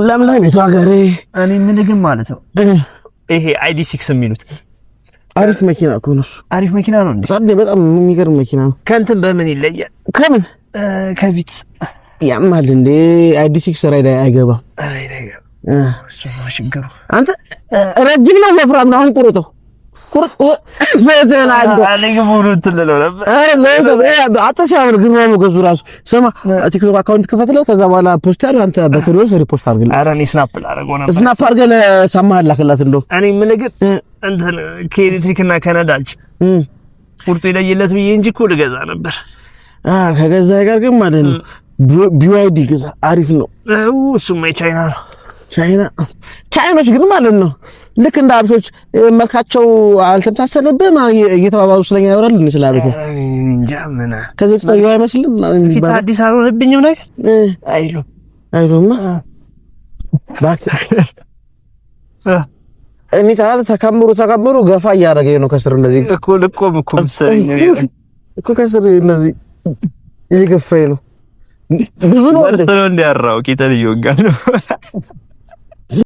ለምለሚቱ ሀገሬ እኔ ምን ግን ማለት ነው ይሄ ID6 የሚሉት አሪፍ መኪና እኮ ነው። አሪፍ መኪና ነው እንዴ? ሳደ በጣም የሚገርም መኪና ነው። ከእንትን በምን ይለያል? ከምን ከቪት ያማል እንዴ? ID6 ራይዳ አይገባም። እሱ ነው ችግሩ። አንተ ረጅም ነው ወፍራም ነው? አሁን ቁርጠው አተሻብር ግርማ ሞገዙ ራሱ ስማ ቲክቶክ አካውንት ክፈትለት ከዛ በኋላ ፖስት ያለው አንተ በትሮስ ሪፖስት አድርግልኝ። ኧረ እኔ ስናፕ ላደርገው ነበር። ስናፕ አድርገህ ለሳማህ ላክላት እንደው እኔ ምን ግን እንትን ከኤሌክትሪክና ከነዳጅ ቁርጡ ይለይለት ብዬ እንጂ እኮ ልገዛ ነበር። ከገዛ ጋር ግን ማለት ነው BYD ገዛ አሪፍ ነው። እሱማ የቻይና ነው። ቻይኖች ግን ማለት ነው ልክ እንደ አብሶች መልካቸው አልተመሳሰለብህም እየተባባሉ ስለኛ ያወራሉ እንስላበከ ጃምና ከዚህ ፍታ ይዋ አይመስልም ፊት አዲስ አልሆነብኝም ነገር አይሉማ ባክ እኔ ታላ ተከምሩ ገፋ እያደረገኝ ነው ከስር እንደዚህ እኮ ልቆም እኮ መሰለኝ እኮ ከስር እንደዚህ እየገፋኝ ነው ብዙ ነው እንደ ያራው ቂጠል ይወጋል ነው